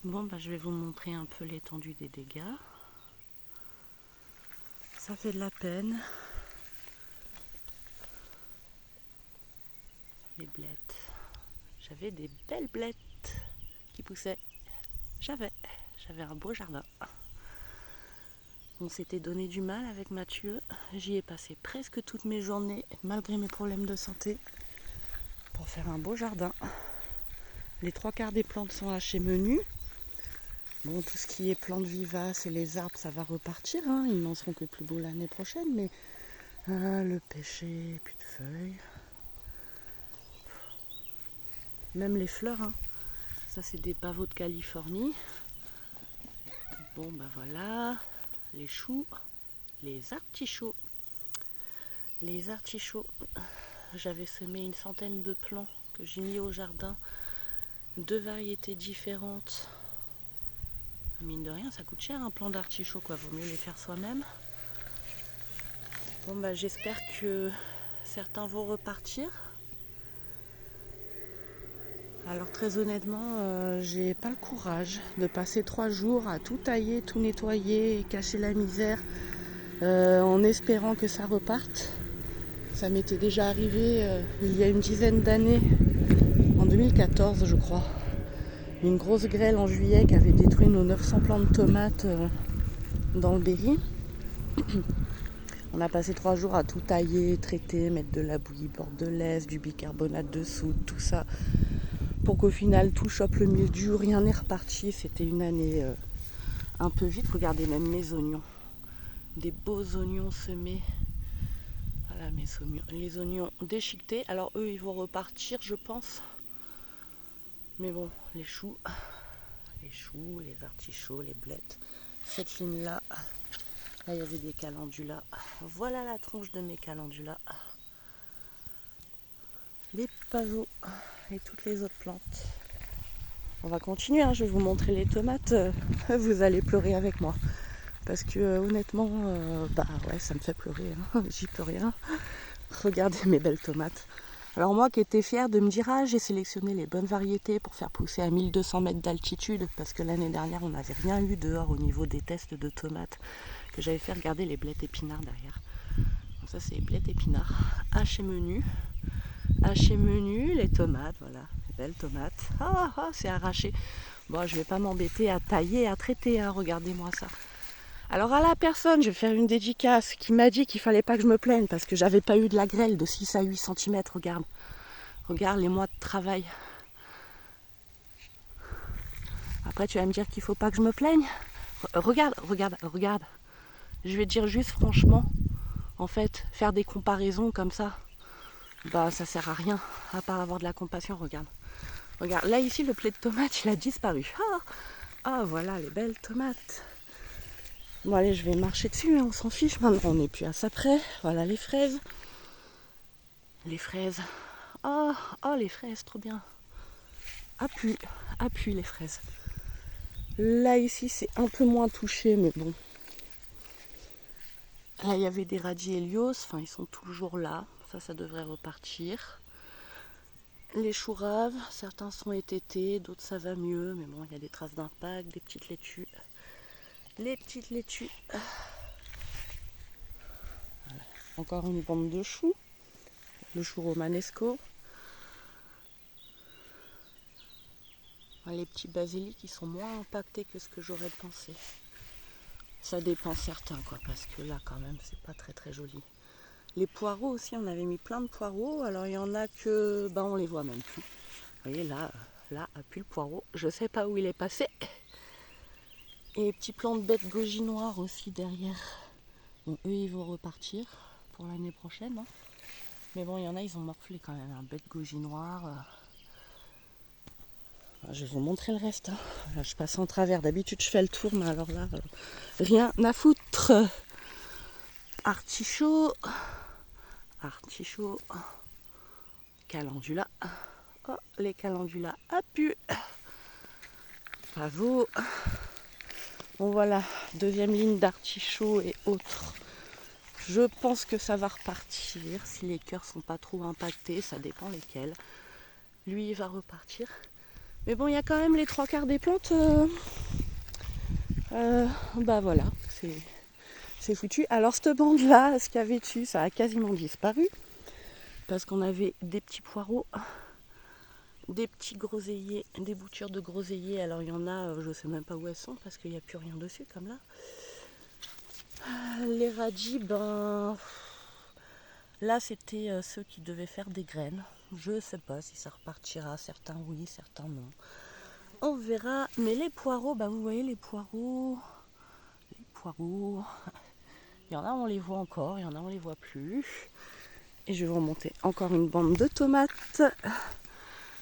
Bon, je vais vous montrer un peu l'étendue des dégâts. Ça fait de la peine. Les blettes. J'avais des belles blettes qui poussaient. J'avais un beau jardin. On s'était donné du mal avec Mathieu. J'y ai passé presque toutes mes journées, malgré mes problèmes de santé, pour faire un beau jardin. Les 3/4 des plantes sont hachées menues. Bon, tout ce qui est plantes vivaces et les arbres, ça va repartir. Ils n'en seront que plus beaux l'année prochaine. Mais le pêcher, plus de feuilles. Même les fleurs. Ça, c'est des pavots de Californie. Bon, voilà. Les choux. Les artichauts. Les artichauts. J'avais semé une centaine de plants que j'ai mis au jardin. 2 variétés différentes. Mine de rien, ça coûte cher un plant d'artichaut, quoi. Vaut mieux les faire soi-même. Bon, j'espère que certains vont repartir. Alors très honnêtement, j'ai pas le courage de passer 3 jours à tout tailler, tout nettoyer et cacher la misère en espérant que ça reparte. Ça m'était déjà arrivé il y a une dizaine d'années, en 2014 je crois. Une grosse grêle en juillet qui avait détruit nos 900 plants de tomates dans le Berry. On a passé 3 jours à tout tailler, traiter, mettre de la bouillie bordelaise, du bicarbonate de soude, tout ça, pour qu'au final tout chope le mildiou, rien n'est reparti. C'était une année un peu vite. Regardez même mes oignons, des beaux oignons semés. Voilà les oignons déchiquetés. Alors eux ils vont repartir je pense. Mais bon, les choux, les artichauts, les blettes. Cette ligne là, il y avait des calendulas. Voilà la tronche de mes calendulas. Les pavots et toutes les autres plantes. On va continuer, je vais vous montrer les tomates. Vous allez pleurer avec moi. Parce que honnêtement, ça me fait pleurer. J'y peux rien. Regardez mes belles tomates. Alors moi qui étais fière de me dire j'ai sélectionné les bonnes variétés pour faire pousser à 1200 mètres d'altitude, parce que l'année dernière on n'avait rien eu dehors au niveau des tests de tomates, que j'avais fait regarder les blettes épinards derrière. Donc ça c'est les blettes épinards, hachées menu, les tomates, voilà, les belles tomates. C'est arraché. Bon, je vais pas m'embêter à tailler, à traiter, regardez-moi ça. Alors à la personne, je vais faire une dédicace, qui m'a dit qu'il fallait pas que je me plaigne parce que j'avais pas eu de la grêle de 6 à 8 cm, regarde les mois de travail. Après tu vas me dire qu'il faut pas que je me plaigne. Regarde. Je vais te dire juste franchement, en fait, faire des comparaisons comme ça, ça sert à rien, à part avoir de la compassion. Regarde, là ici le plat de tomates il a disparu. Voilà les belles tomates. Bon allez, je vais marcher dessus, on s'en fiche maintenant, on n'est plus à ça près. Voilà les fraises. Les fraises. Les fraises, trop bien. Appuie les fraises. Là ici c'est un peu moins touché, mais bon. Là il y avait des radis Hélios, ils sont toujours là. Ça devrait repartir. Les choux raves, certains sont étêtés, d'autres ça va mieux, mais bon, il y a des traces d'impact, des petites laitues. Les petites laitues. Voilà. Encore une bande de choux. Le chou romanesco. Les petits basilics qui sont moins impactés que ce que j'aurais pensé. Ça dépend certains, parce que là quand même c'est pas très très joli. Les poireaux aussi, on avait mis plein de poireaux, alors il y en a que on les voit même plus. Vous voyez là appuie le poireau, je sais pas où il est passé. Et les petits plants de bêtes goji noires aussi derrière. Bon, eux ils vont repartir pour l'année prochaine. Mais bon, il y en a, ils ont morflé quand même, un bête goji noir. Je vais vous montrer le reste. Là, je passe en travers. D'habitude, je fais le tour, mais alors là, rien à foutre. Artichaut. Calendula. Les calendulas à pu. Pavot. Bon, voilà. Deuxième ligne d'artichaut et autres. Je pense que ça va repartir. Si les cœurs sont pas trop impactés, ça dépend lesquels. Lui, il va repartir. Mais bon, il y a quand même les 3/4 des plantes. Bah voilà, c'est foutu. Alors cette bande-là, ce qu'il y avait dessus, ça a quasiment disparu. Parce qu'on avait des petits poireaux, des petits groseilliers, des boutures de groseilliers. Alors il y en a, je sais même pas où elles sont parce qu'il n'y a plus rien dessus comme là. Les radis, ben là c'était ceux qui devaient faire des graines. Je sais pas si ça repartira, certains oui, certains non. On verra. Mais les poireaux, bah vous voyez les poireaux. Il y en a on les voit encore, il y en a on les voit plus. Et je vais vous remonter encore une bande de tomates.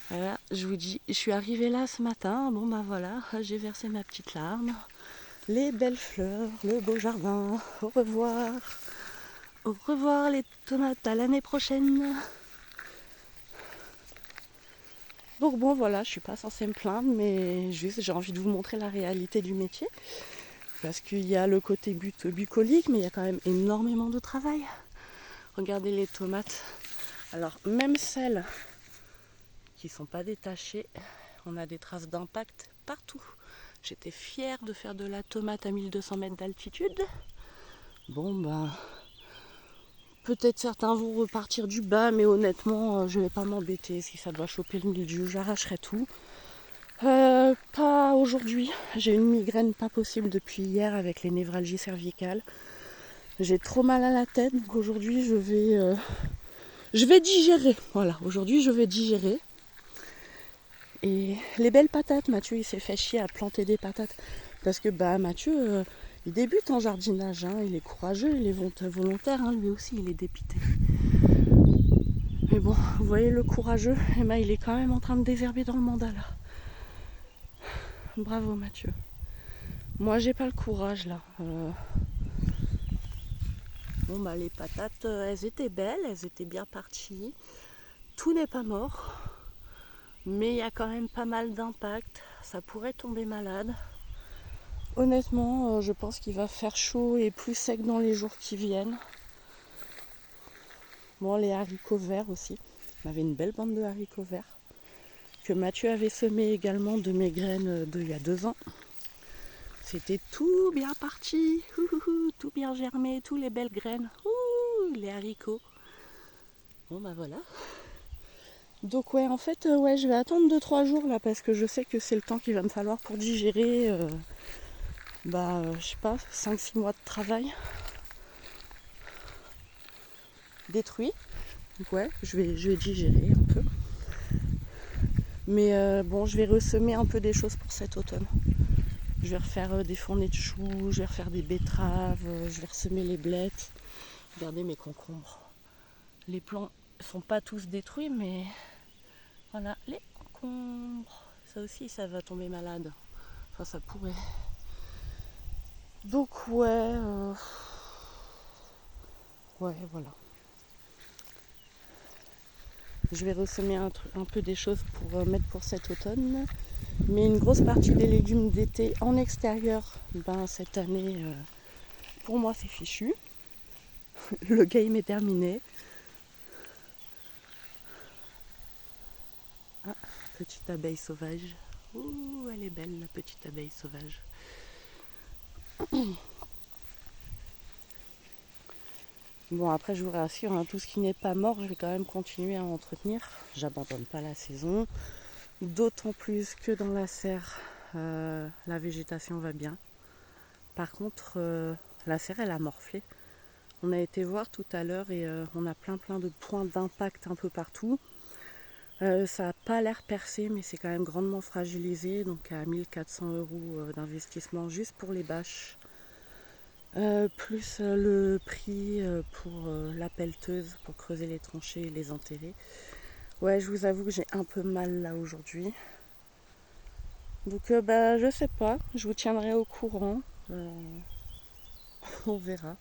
Voilà, je vous dis, je suis arrivée là ce matin, bon bah voilà, j'ai versé ma petite larme. Les belles fleurs, le beau jardin, au revoir. Au revoir les tomates, à l'année prochaine. Donc bon voilà, je suis pas censée me plaindre, mais juste j'ai envie de vous montrer la réalité du métier. Parce qu'il y a le côté bucolique, mais il y a quand même énormément de travail. Regardez les tomates. Alors même celles qui sont pas détachées, on a des traces d'impact partout. J'étais fière de faire de la tomate à 1200 mètres d'altitude. Bon ben, peut-être certains vont repartir du bas, mais honnêtement, je vais pas m'embêter. Si ça doit choper le mildiou, j'arracherai tout. Pas aujourd'hui. J'ai une migraine pas possible depuis hier avec les névralgies cervicales. J'ai trop mal à la tête, donc aujourd'hui je vais digérer. Voilà, aujourd'hui je vais digérer. Et les belles patates, Mathieu il s'est fait chier à planter des patates. Parce que bah Mathieu, il débute en jardinage, hein, il est courageux, il est volontaire, hein, lui aussi il est dépité. Mais bon, vous voyez le courageux, et ben, il est quand même en train de désherber dans le mandala. Bravo Mathieu. Moi j'ai pas le courage là. Bon bah les patates, elles étaient belles, elles étaient bien parties. Tout n'est pas mort. Mais il y a quand même pas mal d'impact. Ça pourrait tomber malade. Honnêtement, je pense qu'il va faire chaud et plus sec dans les jours qui viennent. Bon, les haricots verts aussi. On avait une belle bande de haricots verts que Mathieu avait semé également de mes graines d'il y a 2 ans. C'était tout bien parti, tout bien germé, toutes les belles graines, les haricots. Bon bah voilà. Donc ouais, en fait, je vais attendre 2-3 jours là parce que je sais que c'est le temps qu'il va me falloir pour digérer, je sais pas, 5-6 mois de travail détruit. Donc ouais, je vais digérer un peu. Mais bon, je vais ressemer un peu des choses pour cet automne. Je vais refaire des fournées de choux, je vais refaire des betteraves, je vais ressemer les blettes. Regardez mes concombres. Les plants sont pas tous détruits, mais voilà, les concombres. Ça aussi, ça va tomber malade. Enfin, ça pourrait. Donc ouais, voilà. Je vais ressemer un peu des choses pour mettre pour cet automne. Mais une grosse partie des légumes d'été en extérieur, cette année, pour moi, c'est fichu. Le game est terminé. Ah, petite abeille sauvage. Ouh, elle est belle, la petite abeille sauvage. Bon, après, je vous rassure, hein, tout ce qui n'est pas mort, je vais quand même continuer à entretenir. J'abandonne pas la saison. D'autant plus que dans la serre, la végétation va bien. Par contre, la serre, elle a morflé. On a été voir tout à l'heure et on a plein de points d'impact un peu partout. Ça n'a pas l'air percé, mais c'est quand même grandement fragilisé. Donc à 1400 € d'investissement juste pour les bâches. Plus le prix pour la pelleteuse pour creuser les tranchées et les enterrer. Ouais, je vous avoue que j'ai un peu mal là aujourd'hui. Donc je sais pas, je vous tiendrai au courant. On verra.